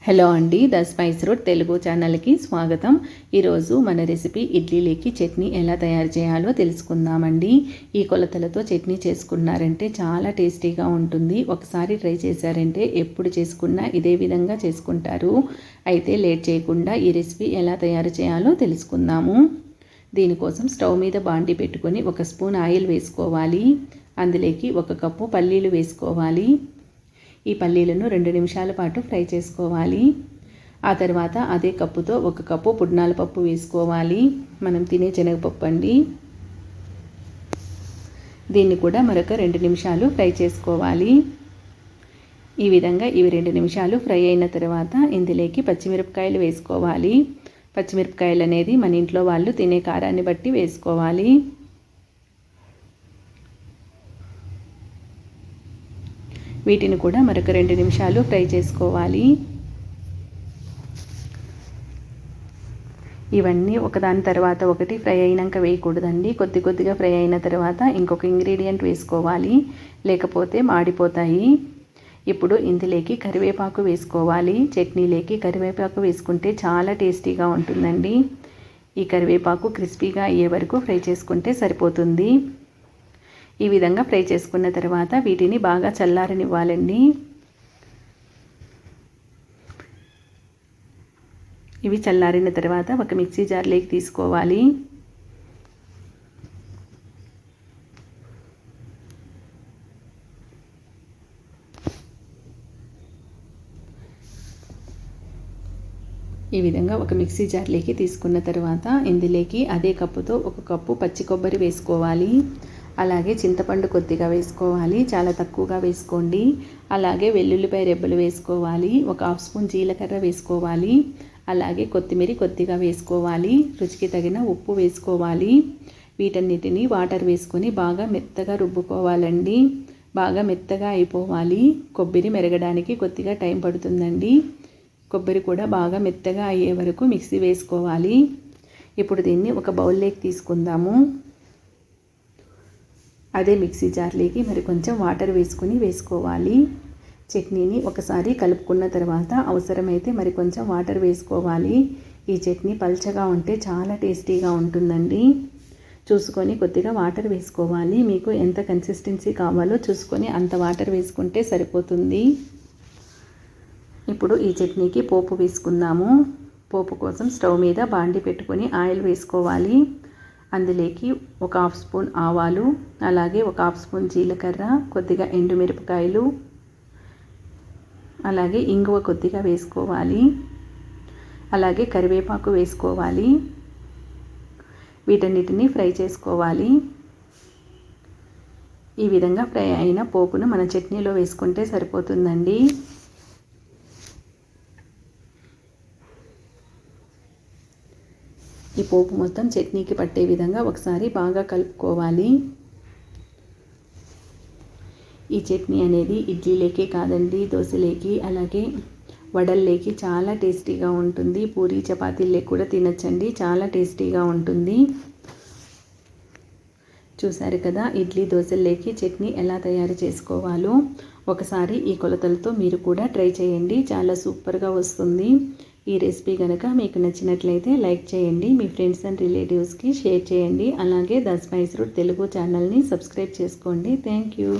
Hello అండి, the spice route Telugu ఛానల్కి స్వాగతం. ఈరోజు మన రెసిపీ ఇడ్లీలోకి చట్నీ ఎలా తయారు చేయాలో తెలుసుకుందామండి. ఈ కొలతలతో చట్నీ చేసుకున్నారంటే చాలా టేస్టీగా ఉంటుంది. ఒకసారి ట్రై చేశారంటే ఎప్పుడు చేసుకున్నా ఇదే విధంగా చేసుకుంటారు. అయితే లేట్ చేయకుండా ఈ రెసిపీ ఎలా తయారు చేయాలో తెలుసుకుందాము. దీనికోసం స్టవ్ మీద బాండి పెట్టుకొని 1 స్పూన్ ఆయిల్ వేసుకోవాలి. అందులోకి 1 కప్పు పల్లీలు వేసుకోవాలి. ఈ పల్లీలను 2 నిమిషాల పాటు ఫ్రై చేసుకోవాలి. ఆ తర్వాత అదే కప్పుతో 1 కప్పు పుట్నాల పప్పు వేసుకోవాలి. మనం తినే శనగపప్పు అండి. దీన్ని కూడా మరొక 2 నిమిషాలు ఫ్రై చేసుకోవాలి. ఈ విధంగా ఇవి 2 నిమిషాలు ఫ్రై అయిన తర్వాత ఇందులోకి పచ్చిమిరపకాయలు వేసుకోవాలి. పచ్చిమిరపకాయలు అనేది మన ఇంట్లో వాళ్ళు తినే కారాన్ని బట్టి వేసుకోవాలి. వీటిని కూడా మరొక 2 నిమిషాలు ఫ్రై చేసుకోవాలి. ఇవన్నీ ఒకదాని తర్వాత ఒకటి ఫ్రై అయినాక వేయకూడదండి. కొద్దిగా ఫ్రై అయిన తర్వాత ఇంకొక ఇంగ్రీడియంట్ వేసుకోవాలి, లేకపోతే మాడిపోతాయి. ఇప్పుడు ఇందులోకి కరివేపాకు వేసుకోవాలి. చట్నీలోకి కరివేపాకు వేసుకుంటే చాలా టేస్టీగా ఉంటుందండి. ఈ కరివేపాకు క్రిస్పీగా అయ్యే వరకు ఫ్రై చేసుకుంటే సరిపోతుంది. ఈ విధంగా ఫ్రై చేసుకున్న తర్వాత వీటిని బాగా చల్లారనివ్వాలండి. ఇవి చల్లారిన తర్వాత ఒక మిక్సీ జార్లోకి తీసుకోవాలి. ఈ విధంగా ఒక మిక్సీ జార్లోకి తీసుకున్న తర్వాత ఇందులోకి అదే కప్పుతో 1 కప్పు పచ్చి కొబ్బరి వేసుకోవాలి. అలాగే చింతపండు కొద్దిగా వేసుకోవాలి, చాలా తక్కువగా వేసుకోండి. అలాగే వెల్లుల్లిపాయ రెబ్బలు వేసుకోవాలి. 1/2 స్పూన్ జీలకర్ర వేసుకోవాలి. అలాగే కొత్తిమీర కొద్దిగా వేసుకోవాలి. రుచికి తగిన ఉప్పు వేసుకోవాలి. వీటన్నిటిని వాటర్ వేసుకొని బాగా మెత్తగా రుబ్బుకోవాలండి. బాగా మెత్తగా అయిపోవాలి. కొబ్బరి మెరగడానికి కొద్దిగా టైం పడుతుందండి. కొబ్బరి కూడా బాగా మెత్తగా అయ్యే వరకు మిక్సీ వేసుకోవాలి. ఇప్పుడు దీన్ని ఒక బౌల్లోకి తీసుకుందాము. అదే మిక్సీ జార్లోకి మరి కొంచెం వాటర్ వేసుకోవాలి. చట్నీని ఒకసారి కలుపుకున్న తర్వాత అవసరమైతే మరి కొంచెం వాటర్ వేసుకోవాలి. ఈ చట్నీ పల్చగా ఉంటే చాలా టేస్టీగా ఉంటుందండి. చూసుకొని కొద్దిగా వాటర్ వేసుకోవాలి. మీకు ఎంత కన్సిస్టెన్సీ కావాలో చూసుకొని అంత వాటర్ వేసుకుంటే సరిపోతుంది. ఇప్పుడు ఈ చట్నీకి పోపు వేసుకుందాము. పోపు కోసం స్టవ్ మీద బాండి పెట్టుకొని ఆయిల్ వేసుకోవాలి. అందులోకి 1/2 స్పూన్ ఆవాలు, అలాగే 1/2 స్పూన్ జీలకర్ర, కొద్దిగా ఎండుమిరపకాయలు, అలాగే ఇంగువ కొద్దిగా వేసుకోవాలి. అలాగే కరివేపాకు వేసుకోవాలి. వీటన్నిటిని ఫ్రై చేసుకోవాలి. ఈ విధంగా ఫ్రై అయిన పోపును మన చట్నీలో వేసుకుంటే సరిపోతుందండి. ఈ పోపు మొత్తం చట్నీకి పట్టే విధంగా ఒకసారి బాగా కలుపుకోవాలి. ఈ చట్నీ అనేది ఇడ్లీలోకే కాదండి, దోశలోకి అలాగే వడల్లోకి చాలా టేస్టీగా ఉంటుంది. పూరీ చపాతీల్లోకి కూడా తినచ్చండి, చాలా టేస్టీగా ఉంటుంది. చూసారు కదా, ఇడ్లీ దోశల్లోకి చట్నీ ఎలా తయారు చేసుకోవాలో. ఒకసారి ఈ కొలతలతో మీరు కూడా ట్రై చేయండి, చాలా సూపర్గా వస్తుంది. ఈ రెసిపీ కనుక మీకు నచ్చినట్లయితే లైక్ చేయండి, మీ ఫ్రెండ్స్ అండ్ రిలేటివ్స్కి షేర్ చేయండి. అలాగే ద స్పైస్ రూట్ తెలుగు ఛానల్ని సబ్స్క్రైబ్ చేసుకోండి. Thank you.